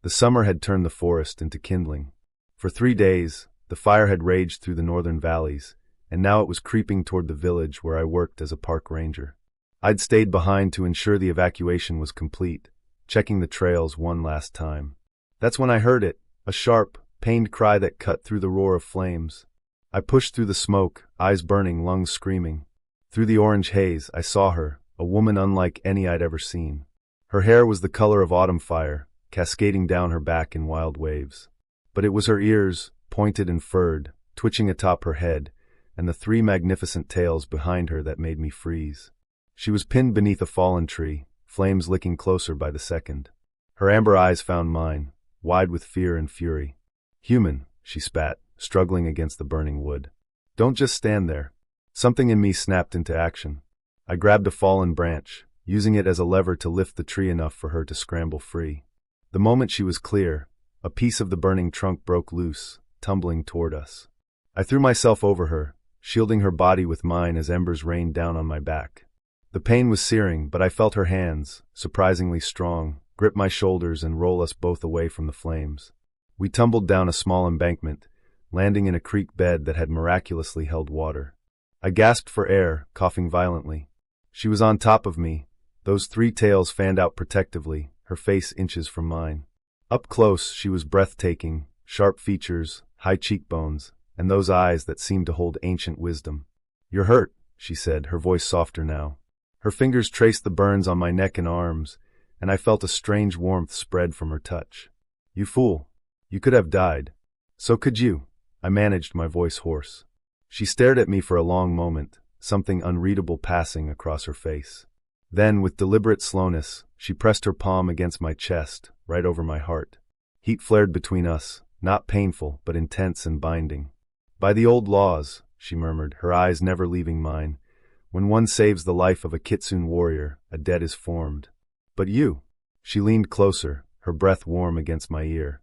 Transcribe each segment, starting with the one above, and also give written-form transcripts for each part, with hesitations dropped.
The summer had turned the forest into kindling. For 3 days, the fire had raged through the northern valleys, and now it was creeping toward the village where I worked as a park ranger. I'd stayed behind to ensure the evacuation was complete, checking the trails one last time. That's when I heard it, a sharp, pained cry that cut through the roar of flames. I pushed through the smoke, eyes burning, lungs screaming. Through the orange haze, I saw her, a woman unlike any I'd ever seen. Her hair was the color of autumn fire, cascading down her back in wild waves. But it was her ears, pointed and furred, twitching atop her head, and the 3 magnificent tails behind her that made me freeze. She was pinned beneath a fallen tree, flames licking closer by the second. Her amber eyes found mine, wide with fear and fury. "Human," she spat, struggling against the burning wood. "Don't just stand there." Something in me snapped into action. I grabbed a fallen branch, using it as a lever to lift the tree enough for her to scramble free. The moment she was clear, a piece of the burning trunk broke loose, tumbling toward us. I threw myself over her, shielding her body with mine as embers rained down on my back. The pain was searing, but I felt her hands, surprisingly strong, grip my shoulders and roll us both away from the flames. We tumbled down a small embankment, landing in a creek bed that had miraculously held water. I gasped for air, coughing violently. She was on top of me, those 3 tails fanned out protectively, her face inches from mine. Up close, she was breathtaking, sharp features, high cheekbones, and those eyes that seemed to hold ancient wisdom. "You're hurt," she said, her voice softer now. Her fingers traced the burns on my neck and arms, and I felt a strange warmth spread from her touch. "You fool. You could have died." "So could you," I managed, my voice hoarse. She stared at me for a long moment, something unreadable passing across her face. Then, with deliberate slowness, she pressed her palm against my chest, right over my heart. Heat flared between us, not painful, but intense and binding. "By the old laws," she murmured, her eyes never leaving mine, "when one saves the life of a Kitsune warrior, a debt is formed. But you," she leaned closer, her breath warm against my ear.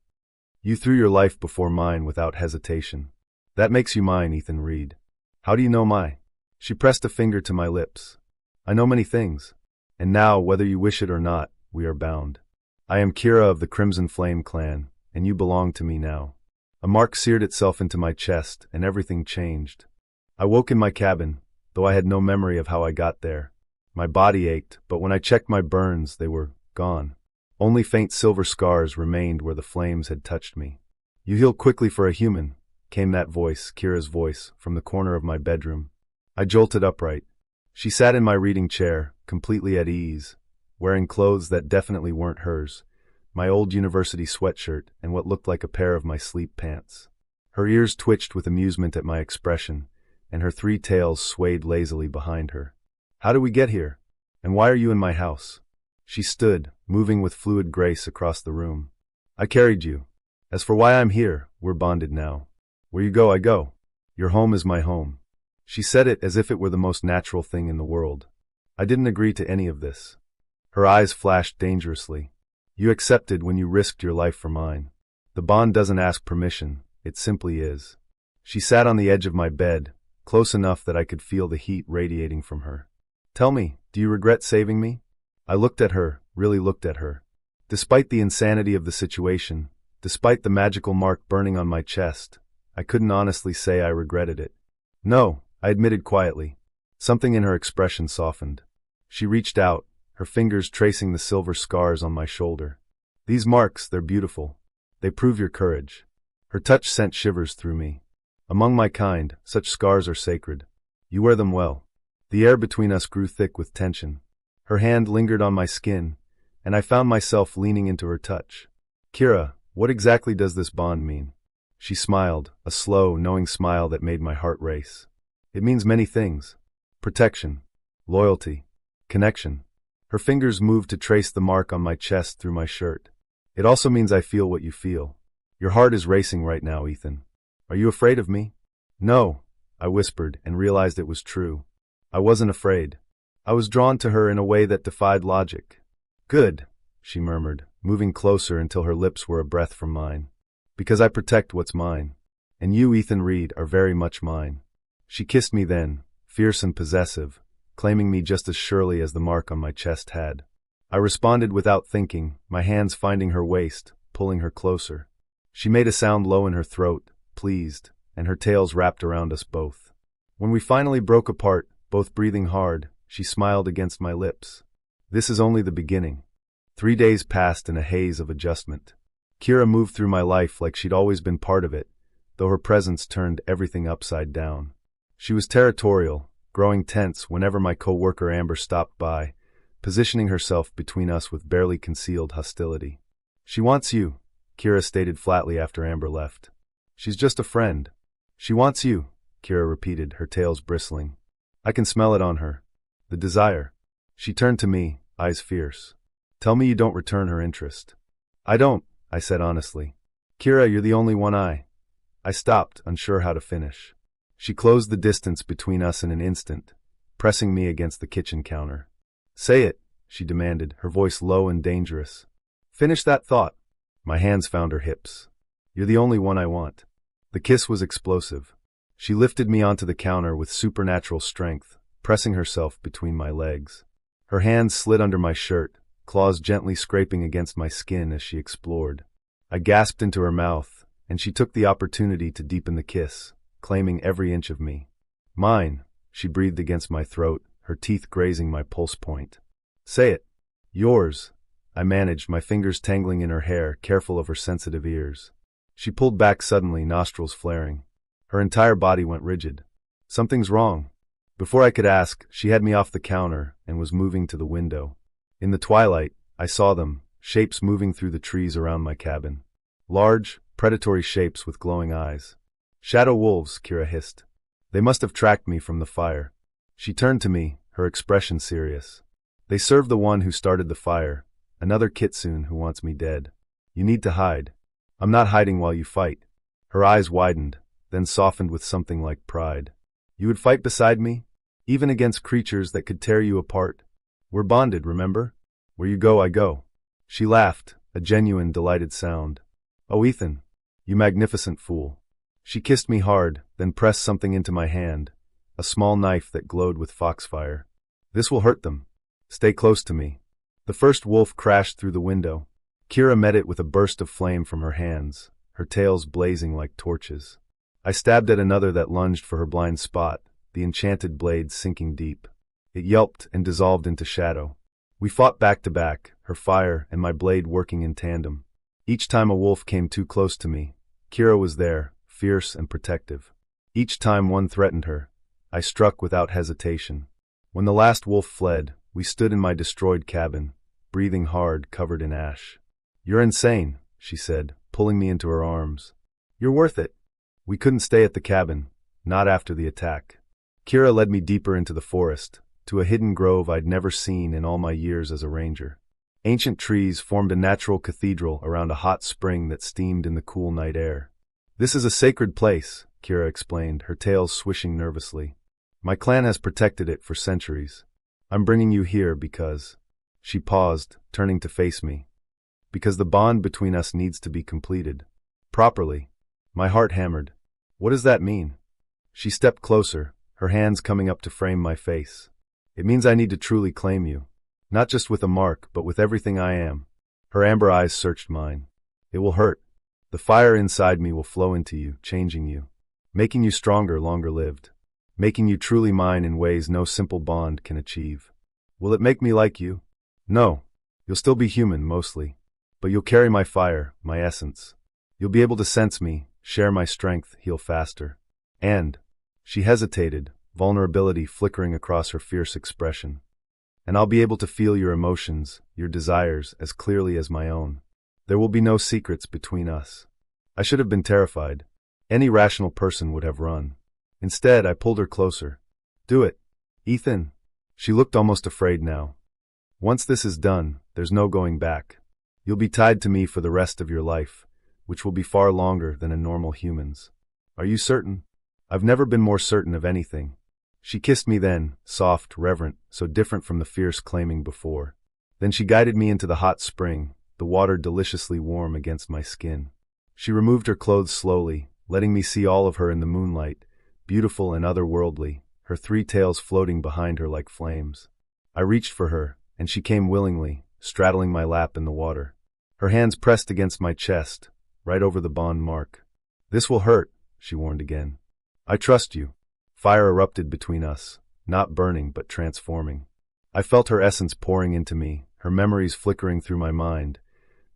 "You threw your life before mine without hesitation. That makes you mine, Ethan Reed." "How do you know my?" She pressed a finger to my lips. "I know many things. And now, whether you wish it or not, we are bound. I am Kira of the Crimson Flame clan, and you belong to me now." A mark seared itself into my chest, and everything changed. I woke in my cabin, though I had no memory of how I got there. My body ached, but when I checked my burns, they were gone. Only faint silver scars remained where the flames had touched me. "You heal quickly for a human," came that voice, Kira's voice, from the corner of my bedroom. I jolted upright. She sat in my reading chair, completely at ease, wearing clothes that definitely weren't hers, my old university sweatshirt and what looked like a pair of my sleep pants. Her ears twitched with amusement at my expression, and her 3 tails swayed lazily behind her. "How did we get here? And why are you in my house?" She stood, moving with fluid grace across the room. "I carried you. As for why I'm here, we're bonded now. Where you go, I go. Your home is my home." She said it as if it were the most natural thing in the world. I didn't agree to any of this. Her eyes flashed dangerously. "You accepted when you risked your life for mine. The bond doesn't ask permission, it simply is." She sat on the edge of my bed, close enough that I could feel the heat radiating from her. "Tell me, do you regret saving me?" I looked at her, really looked at her. Despite the insanity of the situation, despite the magical mark burning on my chest, I couldn't honestly say I regretted it. "No," I admitted quietly. Something in her expression softened. She reached out, her fingers tracing the silver scars on my shoulder. "These marks, they're beautiful. They prove your courage." Her touch sent shivers through me. "Among my kind, such scars are sacred. You wear them well." The air between us grew thick with tension. Her hand lingered on my skin, and I found myself leaning into her touch. "Kira, what exactly does this bond mean?" She smiled, a slow, knowing smile that made my heart race. "It means many things. Protection, loyalty, connection." Her fingers moved to trace the mark on my chest through my shirt. "It also means I feel what you feel. Your heart is racing right now, Ethan. Are you afraid of me?" "No," I whispered and realized it was true. I wasn't afraid. I was drawn to her in a way that defied logic. "Good," she murmured, moving closer until her lips were a breath from mine. "Because I protect what's mine. And you, Ethan Reed, are very much mine." She kissed me then, fierce and possessive, claiming me just as surely as the mark on my chest had. I responded without thinking, my hands finding her waist, pulling her closer. She made a sound low in her throat, pleased, and her tails wrapped around us both. When we finally broke apart, both breathing hard, she smiled against my lips. This is only the beginning. 3 days passed in a haze of adjustment. Kira moved through my life like she'd always been part of it, though her presence turned everything upside down. She was territorial, growing tense whenever my co-worker Amber stopped by, positioning herself between us with barely concealed hostility. "She wants you," Kira stated flatly after Amber left. "She's just a friend." "She wants you," Kira repeated, her tails bristling. I can smell it on her. The desire. She turned to me, eyes fierce. "Tell me you don't return her interest." "I don't," I said honestly. "Kira, you're the only one I stopped, unsure how to finish. She closed the distance between us in an instant, pressing me against the kitchen counter. "Say it," she demanded, her voice low and dangerous. "Finish that thought." My hands found her hips. "You're the only one I want." The kiss was explosive. She lifted me onto the counter with supernatural strength, pressing herself between my legs. Her hands slid under my shirt, claws gently scraping against my skin as she explored. I gasped into her mouth, and she took the opportunity to deepen the kiss, claiming every inch of me. "Mine," she breathed against my throat, her teeth grazing my pulse point. "Say it." "Yours," I managed, my fingers tangling in her hair, careful of her sensitive ears. She pulled back suddenly, nostrils flaring. Her entire body went rigid. "Something's wrong." Before I could ask, she had me off the counter and was moving to the window. In the twilight, I saw them, shapes moving through the trees around my cabin. Large, predatory shapes with glowing eyes. "Shadow wolves," Kira hissed. "They must have tracked me from the fire." She turned to me, her expression serious. "They serve the one who started the fire, another kitsune who wants me dead. You need to hide." "I'm not hiding while you fight." Her eyes widened, then softened with something like pride. "You would fight beside me? Even against creatures that could tear you apart? We're bonded, remember? Where you go, I go." She laughed, a genuine, delighted sound. "Oh, Ethan, you magnificent fool." She kissed me hard, then pressed something into my hand, a small knife that glowed with foxfire. "This will hurt them. Stay close to me." The first wolf crashed through the window. Kira met it with a burst of flame from her hands, her tails blazing like torches. I stabbed at another that lunged for her blind spot, the enchanted blade sinking deep. It yelped and dissolved into shadow. We fought back to back, her fire and my blade working in tandem. Each time a wolf came too close to me, Kira was there, fierce and protective. Each time one threatened her, I struck without hesitation. When the last wolf fled, we stood in my destroyed cabin, breathing hard, covered in ash. "You're insane," she said, pulling me into her arms. "You're worth it." We couldn't stay at the cabin, not after the attack. Kira led me deeper into the forest, to a hidden grove I'd never seen in all my years as a ranger. Ancient trees formed a natural cathedral around a hot spring that steamed in the cool night air. "This is a sacred place," Kira explained, her tails swishing nervously. "My clan has protected it for centuries. I'm bringing you here because—" She paused, turning to face me. "Because the bond between us needs to be completed. Properly." My heart hammered. "What does that mean?" She stepped closer, her hands coming up to frame my face. "It means I need to truly claim you. Not just with a mark, but with everything I am." Her amber eyes searched mine. "It will hurt. The fire inside me will flow into you, changing you. Making you stronger, longer lived. Making you truly mine in ways no simple bond can achieve. Will it make me like you? No. You'll still be human, mostly. But you'll carry my fire, my essence. You'll be able to sense me, share my strength, heal faster. And—" She hesitated, vulnerability flickering across her fierce expression. "And I'll be able to feel your emotions, your desires, as clearly as my own. There will be no secrets between us." I should have been terrified. Any rational person would have run. Instead, I pulled her closer. "Do it, Ethan." She looked almost afraid now. "Once this is done, there's no going back. You'll be tied to me for the rest of your life, which will be far longer than a normal human's. Are you certain?" "I've never been more certain of anything." She kissed me then, soft, reverent, so different from the fierce claiming before. Then she guided me into the hot spring, the water deliciously warm against my skin. She removed her clothes slowly, letting me see all of her in the moonlight, beautiful and otherworldly, her 3 tails floating behind her like flames. I reached for her, and she came willingly, straddling my lap in the water. Her hands pressed against my chest, right over the bond mark. "This will hurt," she warned again. "I trust you." Fire erupted between us, not burning but transforming. I felt her essence pouring into me, her memories flickering through my mind.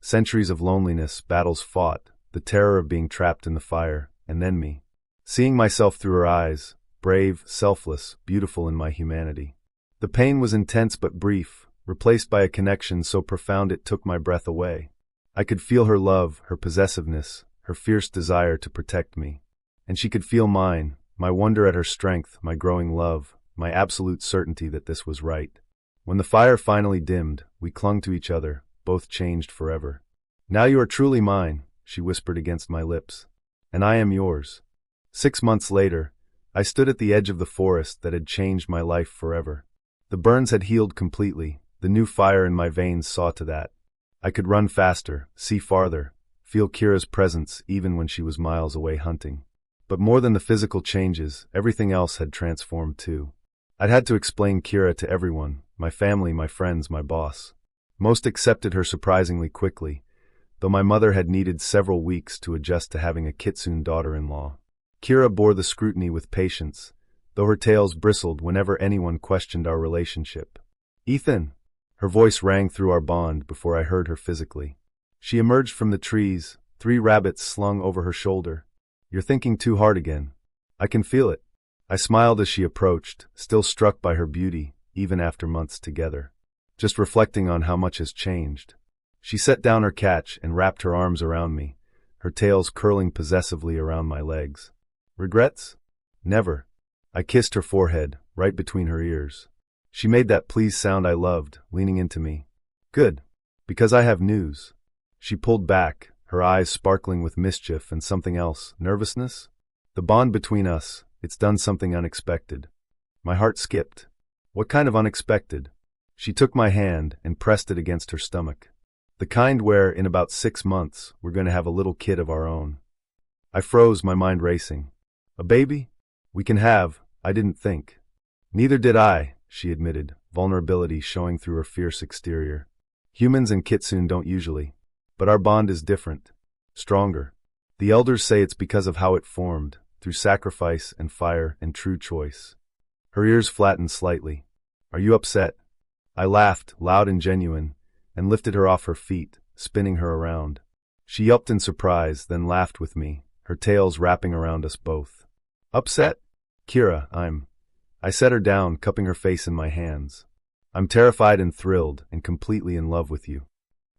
Centuries of loneliness, battles fought, the terror of being trapped in the fire, and then me. Seeing myself through her eyes, brave, selfless, beautiful in my humanity. The pain was intense but brief, replaced by a connection so profound it took my breath away. I could feel her love, her possessiveness, her fierce desire to protect me. And she could feel mine, my wonder at her strength, my growing love, my absolute certainty that this was right. When the fire finally dimmed, we clung to each other, both changed forever. "Now you are truly mine," she whispered against my lips. "And I am yours." 6 months later, I stood at the edge of the forest that had changed my life forever. The burns had healed completely, the new fire in my veins saw to that. I could run faster, see farther, feel Kira's presence even when she was miles away hunting. But more than the physical changes, everything else had transformed too. I'd had to explain Kira to everyone, my family, my friends, my boss. Most accepted her surprisingly quickly, though my mother had needed several weeks to adjust to having a kitsune daughter-in-law. Kira bore the scrutiny with patience, though her tails bristled whenever anyone questioned our relationship. "Ethan!" Her voice rang through our bond before I heard her physically. She emerged from the trees, 3 rabbits slung over her shoulder. "You're thinking too hard again. I can feel it." I smiled as she approached, still struck by her beauty, even after months together. Just reflecting on how much has changed. She set down her catch and wrapped her arms around me, her tails curling possessively around my legs. "Regrets? Never." I kissed her forehead, right between her ears. She made that please sound I loved, leaning into me. "Good. Because I have news." She pulled back, her eyes sparkling with mischief and something else, nervousness. "The bond between us, it's done something unexpected." My heart skipped. "What kind of unexpected?" She took my hand and pressed it against her stomach. "The kind where, in about 6 months, we're going to have a little kid of our own." I froze, my mind racing. "A baby? We can have, I didn't think." "Neither did I," she admitted, vulnerability showing through her fierce exterior. "Humans and kitsune don't usually. But our bond is different. Stronger. The elders say it's because of how it formed, through sacrifice and fire and true choice." Her ears flattened slightly. "Are you upset?" I laughed, loud and genuine, and lifted her off her feet, spinning her around. She yelped in surprise, then laughed with me, her tails wrapping around us both. "Upset? Kira, I set her down, cupping her face in my hands. "I'm terrified and thrilled, and completely in love with you."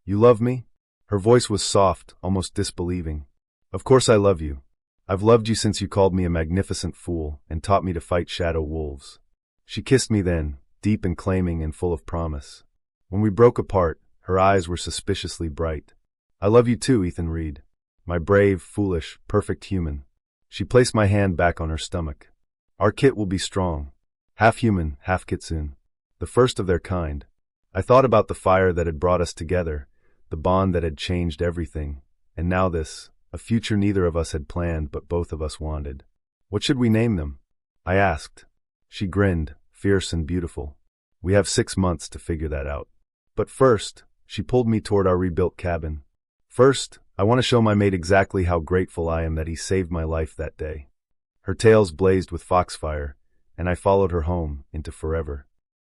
"You love me?" Her voice was soft, almost disbelieving. "Of course I love you. I've loved you since you called me a magnificent fool and taught me to fight shadow wolves." She kissed me then, deep and claiming and full of promise. When we broke apart, her eyes were suspiciously bright. "I love you too, Ethan Reed. My brave, foolish, perfect human." She placed my hand back on her stomach. "Our kit will be strong. Half human, half kitsune. The first of their kind." I thought about the fire that had brought us together, the bond that had changed everything, and now this, a future neither of us had planned but both of us wanted. "What should we name them?" I asked. She grinned, fierce and beautiful. "We have 6 months to figure that out. But first," she pulled me toward our rebuilt cabin. "First, I want to show my mate exactly how grateful I am that he saved my life that day." Her tails blazed with foxfire, and I followed her home into forever.